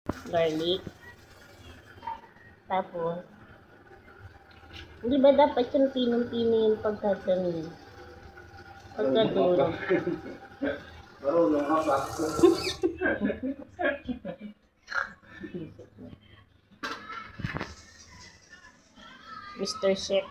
garlic. Tapos, hindi ba dapat yung pinong-pino yung pagkagamin? Pagkadurog. Marunong ka pa. Mr. Chef.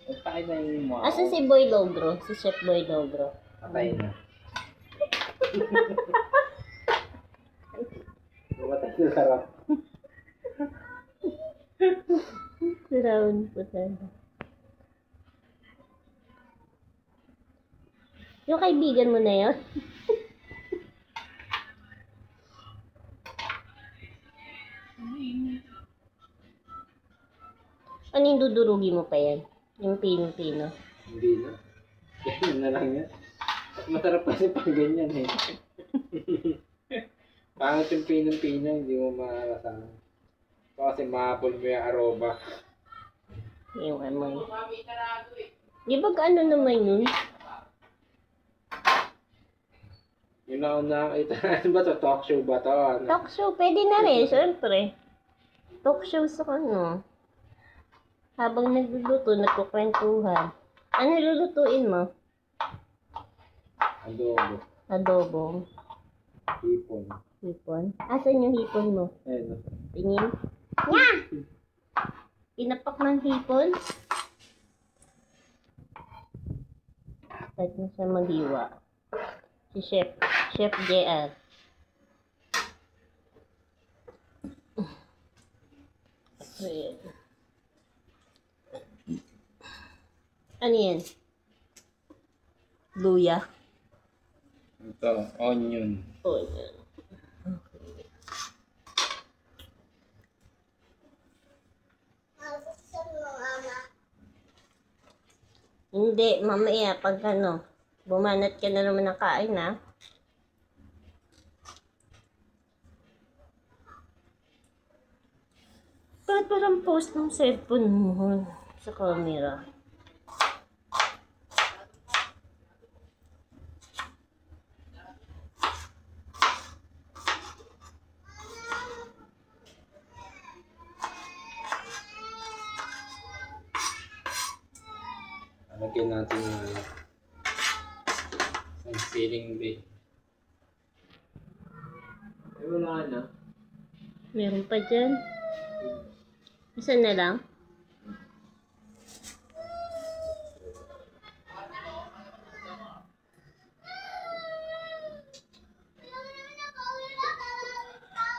Patay na yung mga. Asa si Boy Logro? Si Chef Boy Logro. Patay na. Matay na sarap. Round po tayo. Yung kaibigan mo na yun? Ano yung dudurugi mo pa yan? Yung pino-pino. Hindi na. Ganyan na lang yan. At masarap kasi pag ganyan eh. Pangit yung pinong-pino, hindi mo maalasahan. Kasi mahabol mo yung aroma. Yung amoy. Di ba ano naman yun? Yun ako nakakita. Ano ba to? Talk show ba to? Ano? Talk show, pwede na rin, syempre. Talk show sa ano. Habang nagluluto, nagkukwentuhan. Ano lulutuin mo? Adobo. Adobo. Hipon. Hipon. Asan yung hipon mo? Ayun. Tingin. Nya! Pinapak ng hipon. Start na siya maghiwa. Si Chef JR. Ayan. Ano yan? Luya. Ito, onion. Oh, yan. Hindi, mamaya pag ano, bumanat ka na naman ng kain na. Bakit parang post ng cellphone mo sa camera? Lagyan natin yung ceiling bed. Ay, wala na. Meron pa dyan. Isa na lang?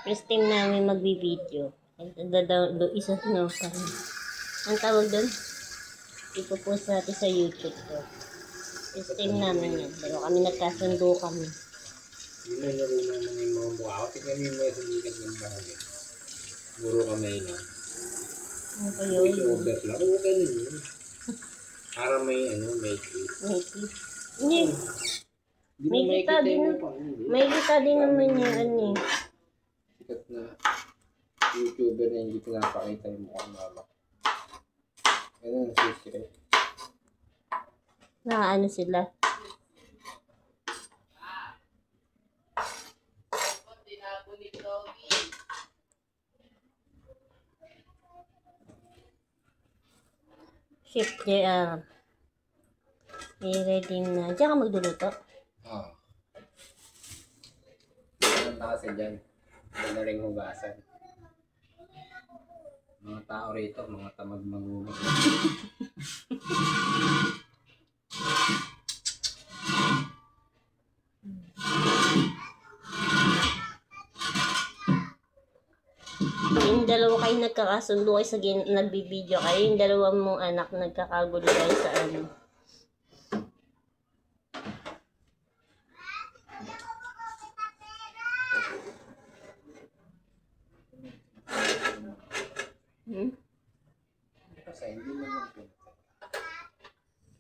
First time namin magbi-video. Isa no, ang tawag doon? Ipopost natin sa YouTube ko. First time namin yan. Pero kami nagkasundo kami. Yun na laro naman yung mga mukha ko. Tignan mo yung mga sumikat ng bagay. Puro kamay lang. Ano ba yun? Over lang. Oo, ganun yun. Para may may clip. May clip. Hindi. Di mo May kita makikita din. yung mukha, hindi. May kita din naman yung ano eh. Sikat na YouTuber na hindi pinapakita yung mukha mama. Ganun ang secret. Nakaano sila. Chef JR. I-ready na. Diyan ka magluluto? Oo. Ganun na kasi dyan. Hindi na rin hugasan. Mga tao rito, mga tamad magugas. Yung dalawa kayo nagkakasundo kayo sa nagbibideo kayo. Yung dalawa mong anak nagkakagulo kayo sa ano. Kasi hindi naman pinatay.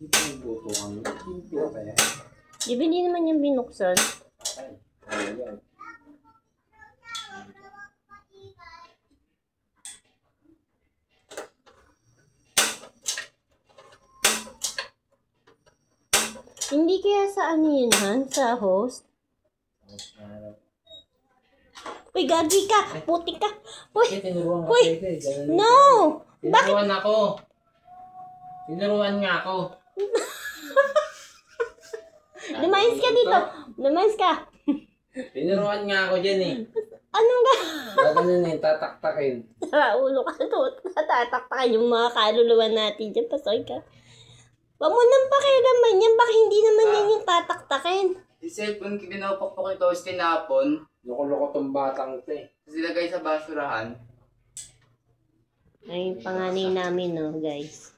Hindi pa nagbuto kami. Hindi pinatay. Di ba hindi naman yung binuksan? Patay. Ayan. Hindi kaya sa ano yun, Han? Sa host? Uy, gagi ka. Puti ka. Uy, Tinuruan ka uy. pwede. Ganun. No. Bakit? Tinuruan ako. Tinuruan nga ako. Lumayas ka dito. Lumayas ka. Tinuruan nga ako dyan eh. Anong ga? Gaganon eh, tataktakin. Sa ulo ka. Tataktakan yung mga kaluluwa natin dyan. Pasoy ka. Huwag mo nang pakialaman yan. Baka hindi naman yan yung tataktakin. Yung cellphone, pinapakpak ito, tapos tinapon. Loko-loko tong batang ito eh. Tapos ilagay sa basurahan. Ay, yung panganay namin, no, guys.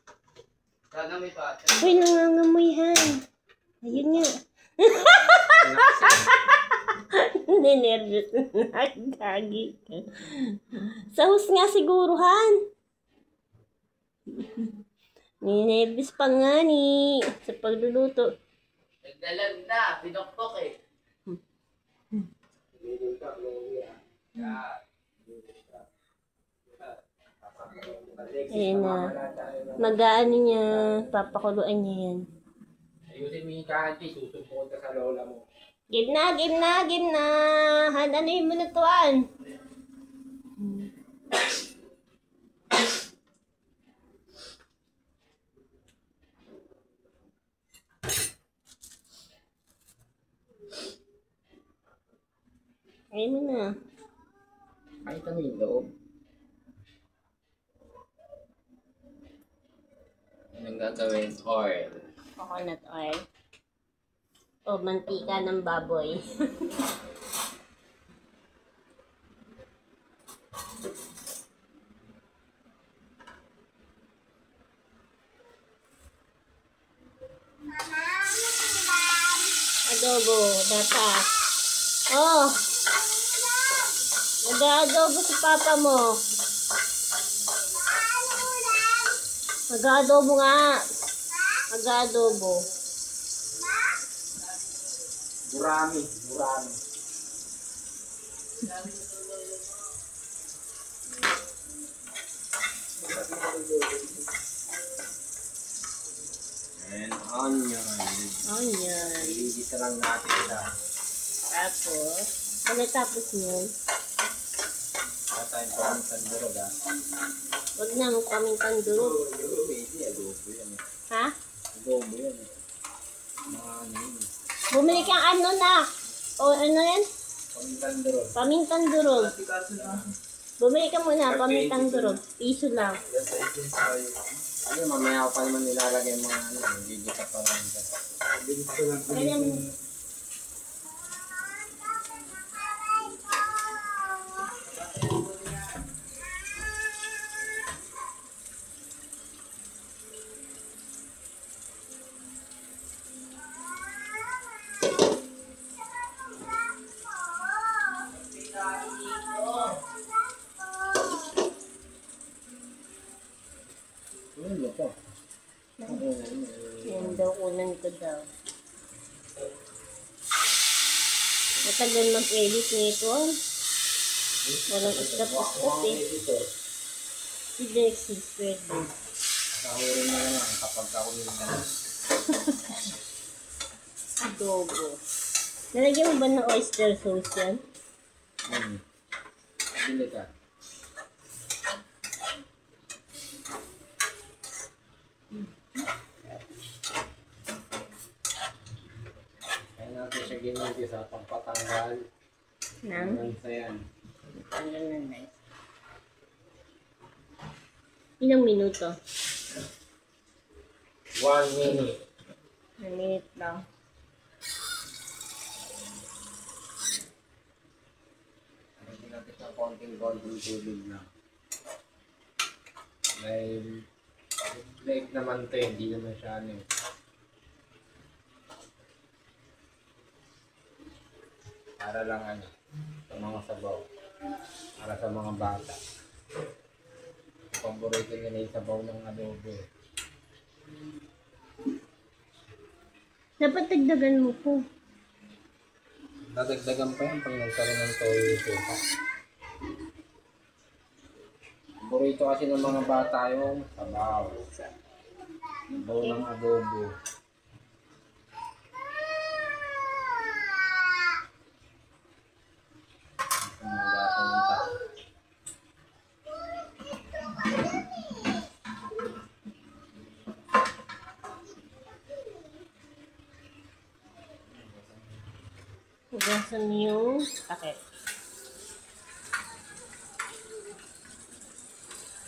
Sana may pata. Uy, nangangamoy han. Ayun nga. Ninervous na. Gagi ka. Sahus nga siguro, han. Ninervous pa nga ni sa pagluluto. Nagdalag na, pinokpok eh. Ayan na. Mag-aano niya, papakuluan niya yan. Ayusin mo yung kahanti, susubukon ka sa lola mo. Game na, game na, game na. Han, ano yung minutuan? Ayun mo na. Kahit ano yung loob. Anong gagawin? Oil. Coconut oil. O mantika ng baboy. Adobo, data. Oh! Nag-adobo si papa mo. Nag-adobo nga. Nag-adobo. Burami, burami. And onion. Onion. Iligit lang natin sa Tapos, pagkatapos nyo, wala tayong pamintan durog ha. wag na mo kaming tanduro. Pwede, adobo yan eh. Ha? Adobo yan eh. Mga ano yun. Bumili kang ano na? O ano yan? Pamintan durog. Pamintang durog. Kaso na. Bumili ka muna, pamintang durog. Piso lang. Ano, mamaya ko pa naman nilalagay mga ano, hindi ka pa lang dyan. Ganyan. Ano to? Yan daw, unan ko daw. Matagal mag-edit nito. Walang istap-istap eh. Si Dexis, pwede. Kahurin na lang kapag ako nilagay. Adobo. Nalagyan mo ba ng oyster sauce yan? Bili ka. Kaya natin siya ginagawa sa pagpatanggal. Nang? Hanggang sa yan. Tanggal na nice. Ilang minuto? 1 minute. 1 minute lang. Lagyan natin ng konting tubig lang. Dahil break naman to, hindi naman siya ano eh. Para lang ano, sa mga sabaw. Para sa mga bata. Paborito nila yung sabaw ng adobo eh. Dapat dagdagan mo po. Dadagdagan pa yan pag nagkaroon ng toyo yung suka. Paborito kasi ng mga bata yung sabaw. Sabaw ng adobo. Mga bata Punasan mo yung takip.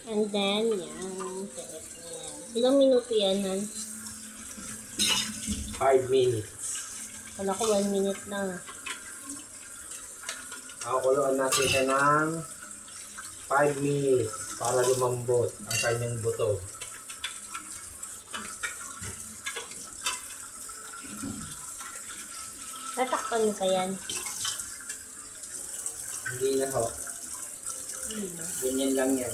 And then, yan. Takip na yan. Ilang minuto yan, Han? 5 minutes. Kala ko 1 minute lang. Pakukuluan natin siya ng 5 minutes para lumambot ang kanyang buto. Tatakpan mo pa yan. Hindi na ho. Ganyan lang yan.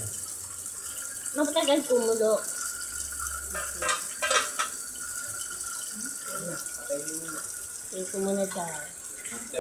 Matagal kumulo. Okay, kumunod tayo.